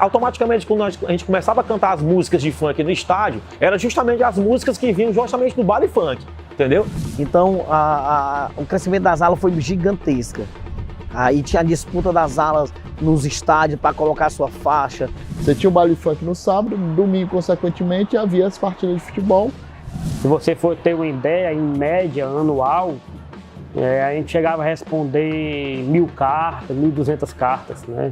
automaticamente, quando a gente começava a cantar as músicas de funk no estádio, eram justamente as músicas que vinham justamente do baile funk, entendeu? Então, o crescimento das alas foi gigantesca. Aí tinha a disputa das alas nos estádios para colocar a sua faixa. Você tinha o baile funk no sábado, no domingo, consequentemente, havia as partidas de futebol. Se você for ter uma ideia, em média, anual, a gente chegava a responder 1000 cartas, 1200 cartas, né?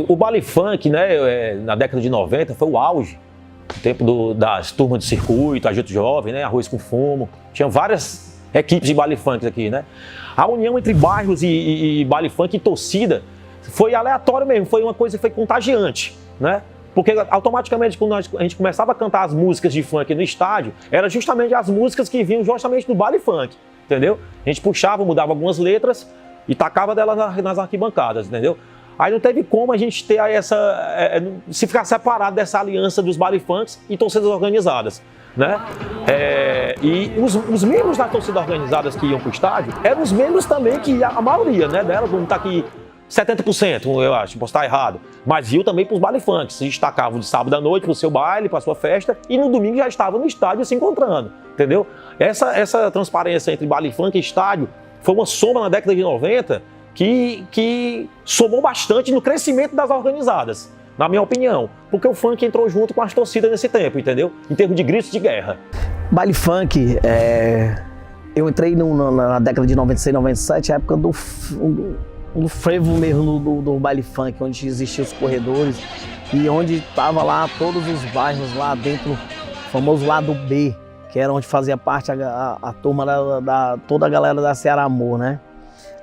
O baile funk, né, na década de 90 foi o auge, o tempo das turmas de circuito, Agito Jovem, né, Arroz com Fumo, tinha várias equipes de baile funk aqui, né. A união entre bairros e baile funk e torcida foi aleatório mesmo, foi uma coisa que foi contagiante, né. Porque automaticamente quando a gente começava a cantar as músicas de funk no estádio, eram justamente as músicas que vinham justamente do baile funk, entendeu? A gente puxava, mudava algumas letras e tacava dela nas arquibancadas, entendeu? Aí não teve como a gente ter se ficar separado dessa aliança dos baile funks e torcidas organizadas, né? E os membros das torcidas organizadas que iam para o estádio eram os membros também que a maioria, né, dela, vamos estar aqui 70%, eu acho, posso estar errado, mas iam também para os baile funks, se destacavam de sábado à noite para o seu baile, para a sua festa, e no domingo já estavam no estádio se encontrando, entendeu? Essa transparência entre baile funk e estádio foi uma soma na década de 90 que somou bastante no crescimento das organizadas, na minha opinião, porque o funk entrou junto com as torcidas nesse tempo, entendeu? Em termos de gritos de guerra. Baile funk, eu entrei na década de 96, 97, a época do frevo mesmo do baile funk, onde existiam os corredores e onde estava lá todos os bairros lá dentro, o famoso lado B, que era onde fazia parte a turma toda a galera da Ceará Amor, né?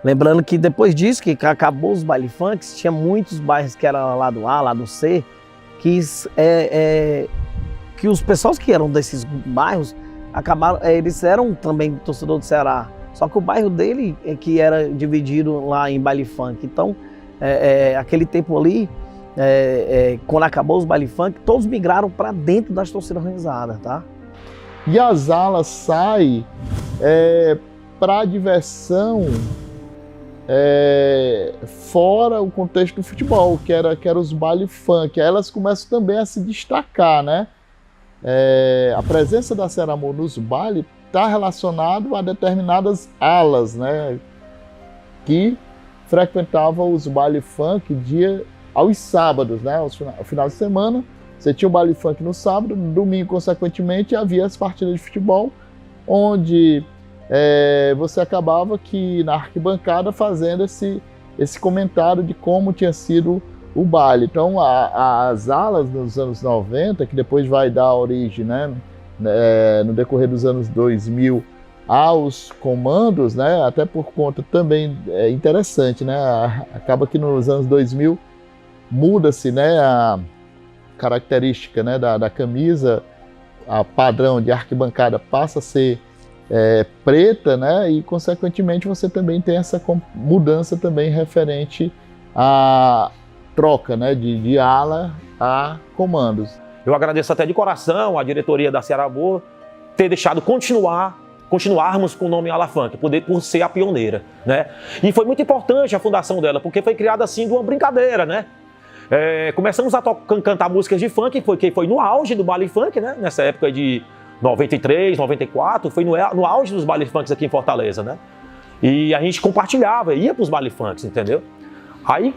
Lembrando que depois disso, que acabou os baile funks, tinha muitos bairros que era lado A, lado C, que os pessoas que eram desses bairros, eles eram também torcedor do Ceará. Só que o bairro dele é que era dividido lá em baile funk. Então, aquele tempo ali, quando acabou os baile funk, todos migraram para dentro das torcidas organizadas, tá? E as alas saem para diversão fora o contexto do futebol, que era os baile funk. Aí elas começam também a se destacar, né? A presença da Ceará Amor nos bailes está relacionado a determinadas alas, né, que frequentavam os baile funk aos sábados, né, ao final de semana. Você tinha o baile funk no sábado, no domingo, consequentemente, havia as partidas de futebol, onde você acabava que na arquibancada fazendo esse comentário de como tinha sido o baile. Então, as alas nos anos 90, que depois vai dar origem, né, no decorrer dos anos 2000 aos comandos, né, até por conta também interessante, né, acaba que nos anos 2000 muda-se, né, a característica, né, da camisa, a padrão de arquibancada passa a ser preta, né, e consequentemente você também tem essa mudança também referente à troca, né, de ala a comandos. Eu agradeço até de coração a diretoria da Ceará Amor ter deixado continuarmos com o nome Ala Funk, por ser a pioneira, né? E foi muito importante a fundação dela, porque foi criada assim de uma brincadeira, né? Começamos a cantar músicas de funk, que foi no auge do baile funk, né? Nessa época de 93, 94, foi no auge dos baile funks aqui em Fortaleza, né? E a gente compartilhava, ia para os baile funks, entendeu? Aí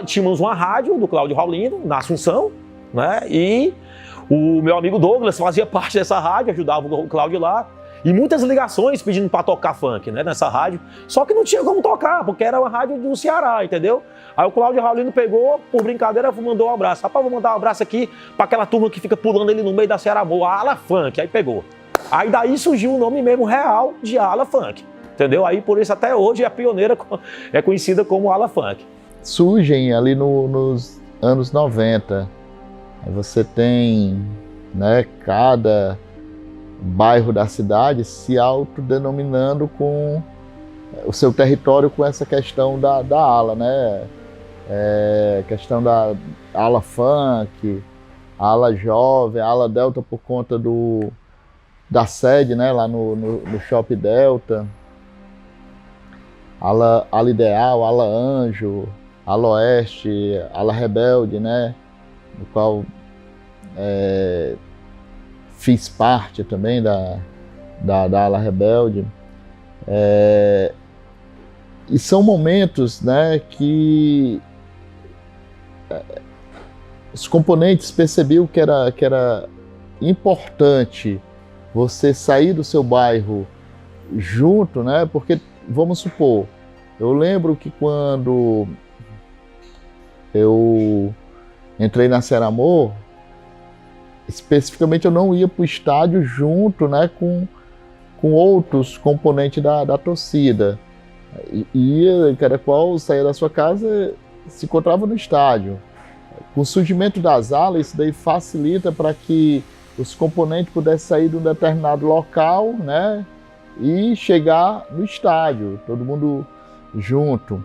tínhamos uma rádio do Cláudio Raulino, na Assunção, né? E o meu amigo Douglas fazia parte dessa rádio, ajudava o Cláudio lá. E muitas ligações pedindo para tocar funk, né, nessa rádio. Só que não tinha como tocar, porque era uma rádio do Ceará, entendeu? Aí o Cláudio Raulino pegou, por brincadeira, mandou um abraço. Rapaz, vou mandar um abraço aqui para aquela turma que fica pulando ali no meio da Ceará Boa, a Ala Funk. Aí pegou. Aí daí surgiu o nome mesmo real de Ala Funk, entendeu? Aí por isso até hoje a pioneira é conhecida como Ala Funk. Surgem ali nos anos 90. Aí você tem, né, cada bairro da cidade se autodenominando com o seu território com essa questão da ala, né? Questão da ala funk, ala jovem, ala delta por conta da sede, né, lá no Shopping Delta, ala ideal, ala anjo, ala oeste, ala rebelde, né, no qual fiz parte também da ala rebelde. E são momentos, né, que os componentes percebiam que era importante você sair do seu bairro junto, né, porque, vamos supor, eu lembro que quando eu entrei na Ceramor, especificamente eu não ia para o estádio junto, né, com outros componentes da torcida. Ia, cada qual saía da sua casa, se encontrava no estádio. Com o surgimento das alas, isso daí facilita para que os componentes pudessem sair de um determinado local, né, e chegar no estádio, todo mundo junto.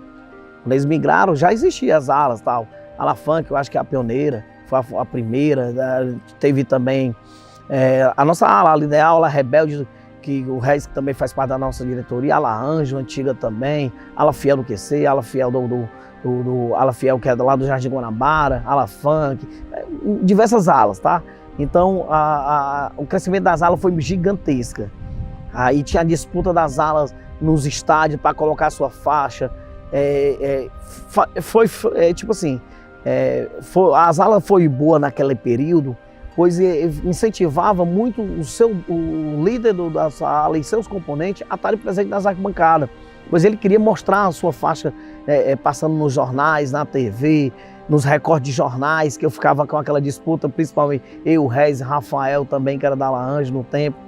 Quando eles migraram, já existiam as alas, tal. Ala Funk, eu acho que é a pioneira, foi a primeira. Teve também a nossa ala ideal, ala rebelde, que o Reis também faz parte da nossa diretoria, ala Anjo, antiga também, ala Fiel do QC, ala Fiel ala Fiel, que é lá do Jardim Guanabara, ala Funk, diversas alas, tá? Então, o crescimento das alas foi gigantesca. Aí tinha a disputa das alas nos estádios para colocar a sua faixa. Tipo assim, as alas foi boa naquele período, pois incentivava muito o líder da sua ala e seus componentes a estarem presentes nas arquibancadas, pois ele queria mostrar a sua faixa passando nos jornais, na TV, nos recortes de jornais, que eu ficava com aquela disputa, principalmente eu, o Reis e Rafael também, que era da Ala Anjo no tempo.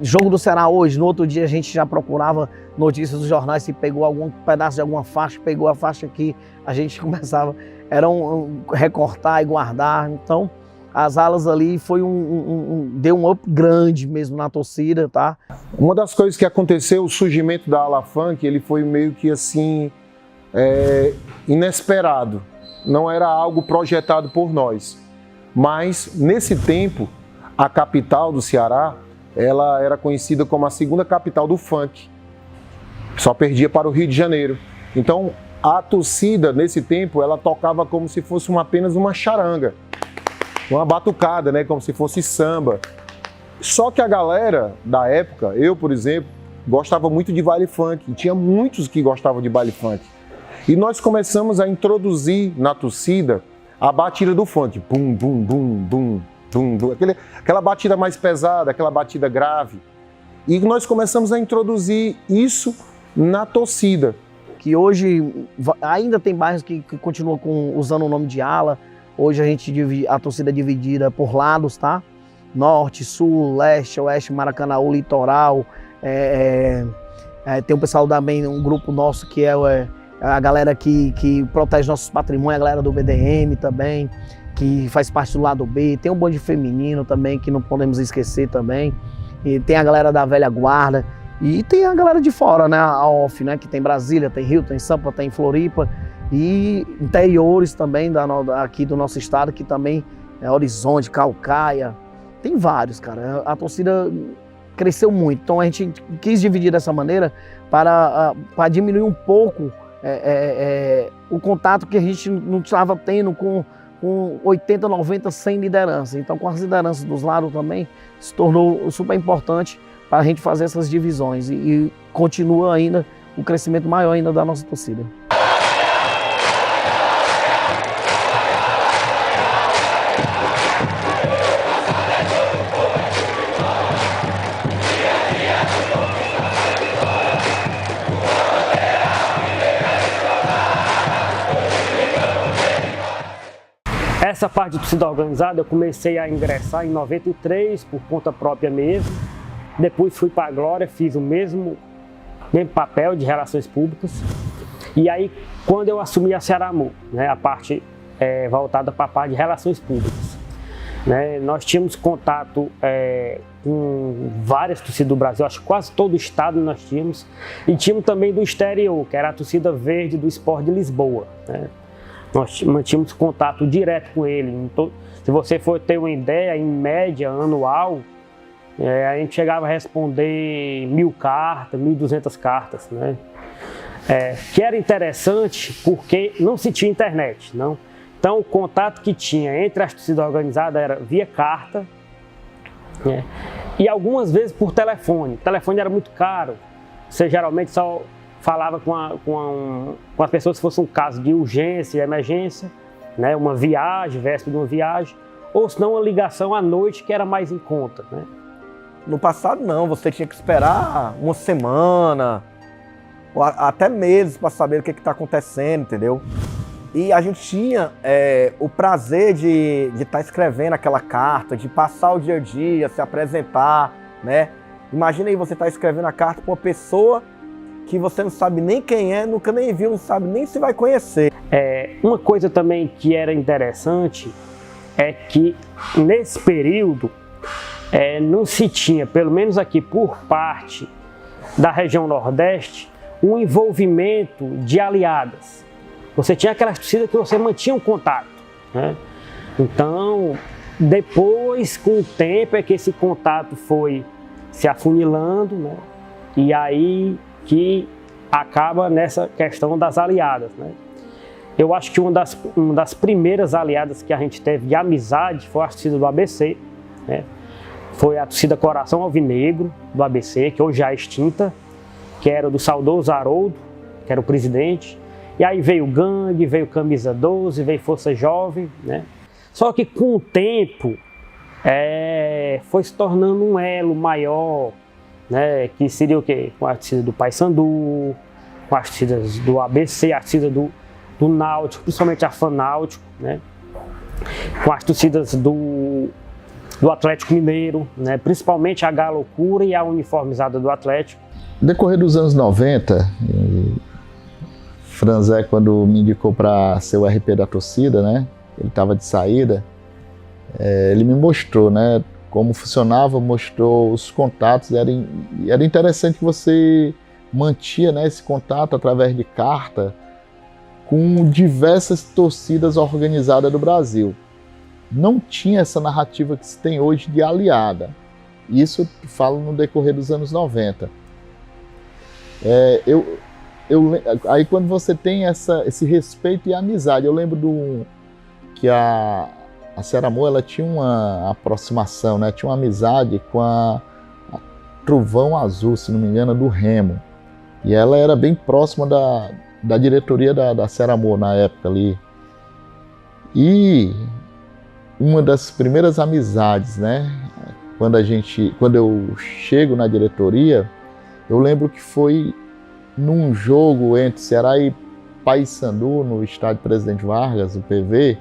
Jogo do Ceará hoje, no outro dia a gente já procurava notícias dos jornais, se pegou algum pedaço de alguma faixa, pegou a faixa aqui, a gente começava, recortar e guardar. Então, as alas ali deu um up grande mesmo na torcida, tá? Uma das coisas que aconteceu, o surgimento da Ala Funk, ele foi meio que assim, inesperado. Não era algo projetado por nós. Mas, nesse tempo, a capital do Ceará, ela era conhecida como a segunda capital do funk. Só perdia para o Rio de Janeiro. Então, a torcida, nesse tempo, ela tocava como se fosse apenas uma charanga. Uma batucada, né? Como se fosse samba. Só que a galera da época, eu, por exemplo, gostava muito de baile funk. E tinha muitos que gostavam de baile funk. E nós começamos a introduzir na torcida a batida do funk. Bum, bum, bum, bum. Aquela batida mais pesada, aquela batida grave. E nós começamos a introduzir isso na torcida. Que hoje ainda tem bairros que continuam usando o nome de ala. Hoje a torcida é dividida por lados, tá? Norte, Sul, Leste, Oeste, Maracanaú, Litoral. Tem um pessoal também, um grupo nosso que é a galera que protege nossos patrimônios, a galera do BDM também, que faz parte do lado B. Tem um bonde feminino também, que não podemos esquecer também. E tem a galera da velha guarda. E tem a galera de fora, né? A OFF, né? Que tem Brasília, tem Rio, tem Sampa, tem Floripa. E interiores também aqui do nosso estado, que também é Horizonte, Calcaia. Tem vários, cara. A torcida cresceu muito. Então a gente quis dividir dessa maneira para diminuir um pouco o contato que a gente não estava tendo com 80, 90, 100 lideranças. Então, com as lideranças dos lados também, se tornou super importante para a gente fazer essas divisões e continua ainda o crescimento maior ainda da nossa torcida. Nessa parte de torcida organizada eu comecei a ingressar em 93 por conta própria mesmo. Depois fui para a Glória, fiz o mesmo papel de relações públicas. E aí, quando eu assumi a Cearamur, né, a parte voltada para a parte de relações públicas, né, nós tínhamos contato com várias torcidas do Brasil, acho que quase todo o estado nós tínhamos, e tínhamos também do exterior, que era a torcida verde do Sport de Lisboa, né. Nós mantínhamos contato direto com ele. Se você for ter uma ideia, em média anual, a gente chegava a responder 1000 cartas, 1200 cartas, né? Que era interessante porque não se tinha internet, não. Então o contato que tinha entre as torcidas organizadas era via carta, né? E algumas vezes por telefone. O telefone era muito caro, você geralmente só falava com as pessoas se fosse um caso de urgência, emergência, né? Uma viagem, véspera de uma viagem, ou se não uma ligação à noite que era mais em conta, né? No passado não, você tinha que esperar uma semana, ou até meses para saber o que está acontecendo, entendeu? E a gente tinha o prazer de estar escrevendo aquela carta, de passar o dia a dia, se apresentar, né? Imagina aí você estar escrevendo a carta para uma pessoa que você não sabe nem quem é, nunca nem viu, não sabe nem se vai conhecer. Uma coisa também que era interessante é que nesse período não se tinha, pelo menos aqui por parte da região Nordeste, um envolvimento de aliadas. Você tinha aquelas torcidas que você mantinha um contato, né? Então, depois, com o tempo, é que esse contato foi se afunilando, né? E aí que acaba nessa questão das aliadas, né? Eu acho que uma das primeiras aliadas que a gente teve de amizade foi a torcida do ABC, né? Foi a torcida Coração Alvinegro do ABC, que hoje já é extinta, que era do saudoso Haroldo, que era o presidente. E aí veio o Gangue, veio Camisa 12, veio Força Jovem, né? Só que com o tempo foi se tornando um elo maior, né? Que seria o quê? Com a torcida do Paysandu, com as torcidas do ABC, a torcida do Náutico, principalmente a Fanáutico, né? Com as torcidas do Atlético Mineiro, né? Principalmente a Galocura e a uniformizada do Atlético. No decorrer dos anos 90, Franzé, quando me indicou para ser o RP da torcida, né? Ele estava de saída, ele me mostrou, né? Como funcionava, mostrou os contatos. Era interessante que você mantinha, né, esse contato através de carta com diversas torcidas organizadas do Brasil. Não tinha essa narrativa que se tem hoje de aliada. Isso eu falo no decorrer dos anos 90. Aí quando você tem esse respeito e amizade, eu lembro que a Cearamur, ela tinha uma aproximação, né? Tinha uma amizade com a Trovão Azul, se não me engano, do Remo. E ela era bem próxima da diretoria da Cearamur na época ali. E uma das primeiras amizades, né? Quando eu chego na diretoria, eu lembro que foi num jogo entre Ceará e Paysandu, no estádio Presidente Vargas, o PV,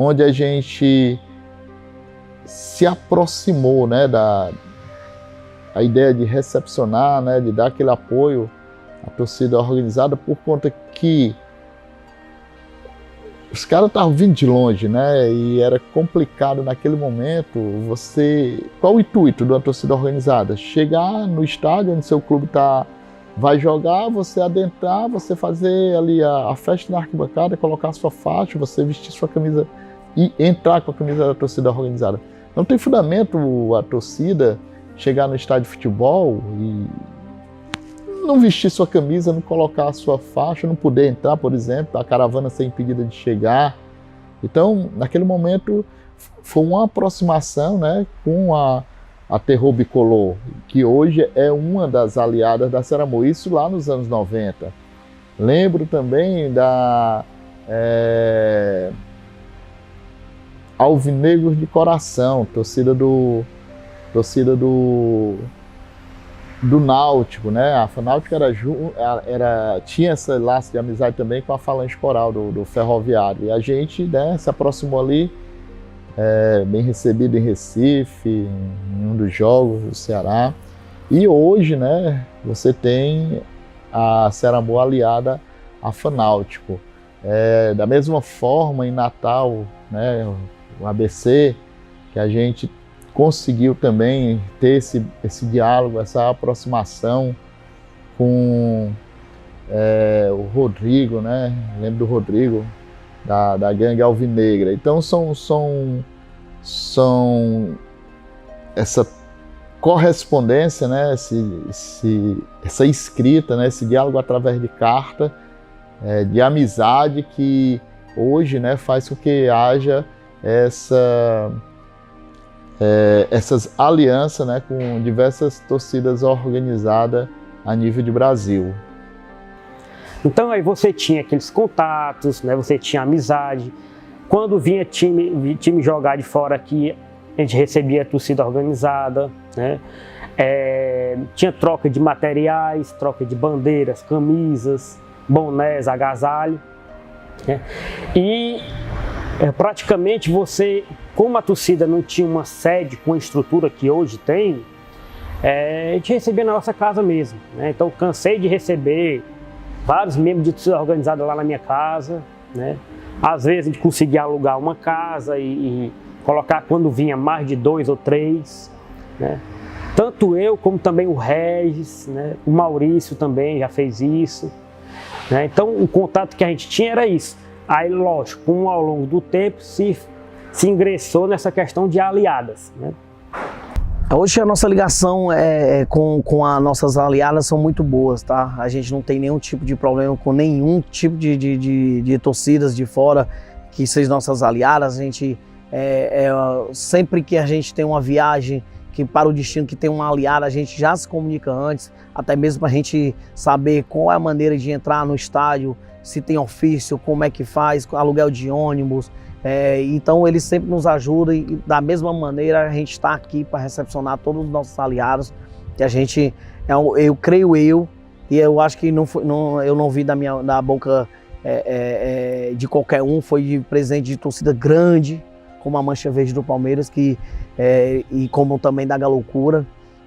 onde a gente se aproximou, né, a ideia de recepcionar, né, de dar aquele apoio à torcida organizada, por conta que os caras estavam vindo de longe, né, e era complicado naquele momento Qual o intuito de uma torcida organizada? Chegar no estádio onde seu clube vai jogar, você adentrar, você fazer ali a festa na arquibancada, colocar a sua faixa, você vestir sua camisa e entrar com a camisa da torcida organizada. Não tem fundamento a torcida chegar no estádio de futebol e não vestir sua camisa, não colocar a sua faixa, não poder entrar, por exemplo, a caravana ser impedida de chegar. Então, naquele momento, foi uma aproximação, né, com a Terror Bicolor, que hoje é uma das aliadas da Cearamur, isso lá nos anos 90. Lembro também da Alvinegros de Coração, torcida do do Náutico, né? A Fanáutico tinha esse laço de amizade também com a Falange Coral do Ferroviário. E a gente, né, se aproximou ali, bem recebido em Recife, em um dos jogos do Ceará. E hoje, né, você tem a Ceramol aliada à Fanáutico. Da mesma forma, em Natal, né, o ABC, que a gente conseguiu também ter esse diálogo, essa aproximação com o Rodrigo, né? Lembro do Rodrigo, da Gangue Alvinegra. Então são essa correspondência, né? Essa escrita, né? Esse diálogo através de carta, de amizade que hoje, né, faz com que haja essas alianças, né, com diversas torcidas organizadas a nível de Brasil. Então aí você tinha aqueles contatos, né, você tinha amizade. Quando vinha time jogar de fora aqui, a gente recebia a torcida organizada, né? Tinha troca de materiais, troca de bandeiras, camisas, bonés, agasalho, né? E praticamente você, como a torcida não tinha uma sede com a estrutura que hoje tem, a gente recebia na nossa casa mesmo, né? Então cansei de receber vários membros de torcida organizada lá na minha casa, né? Às vezes a gente conseguia alugar uma casa e colocar quando vinha mais de 2 ou 3, né? Tanto eu como também o Regis, né? O Maurício também já fez isso, né? Então o contato que a gente tinha era isso. Aí, lógico, ao longo do tempo se ingressou nessa questão de aliadas, né? Hoje a nossa ligação com as nossas aliadas são muito boas, tá? A gente não tem nenhum tipo de problema com nenhum tipo de torcidas de fora que sejam nossas aliadas. A gente, sempre que a gente tem uma viagem para o destino que tem uma aliada, a gente já se comunica antes, até mesmo para a gente saber qual é a maneira de entrar no estádio, se tem ofício, como é que faz, aluguel de ônibus. Então eles sempre nos ajudam e da mesma maneira a gente está aqui para recepcionar todos os nossos aliados, que a gente, eu creio e eu acho que eu não vi da boca de qualquer um, foi de presidente de torcida grande, como a Mancha Verde do Palmeiras, e como também da Galoucura,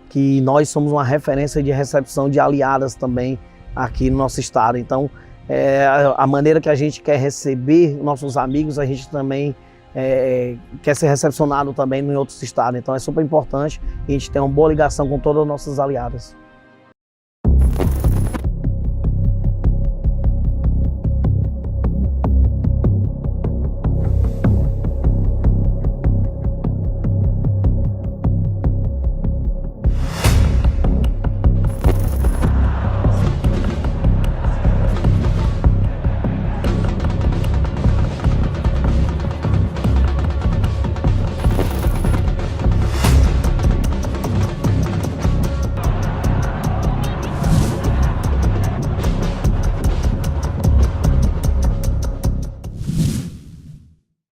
que nós somos uma referência de recepção de aliadas também aqui no nosso estado. Então, a maneira que a gente quer receber nossos amigos, a gente também quer ser recepcionado também em outros estados. Então é super importante e a gente tem uma boa ligação com todas as nossas aliadas.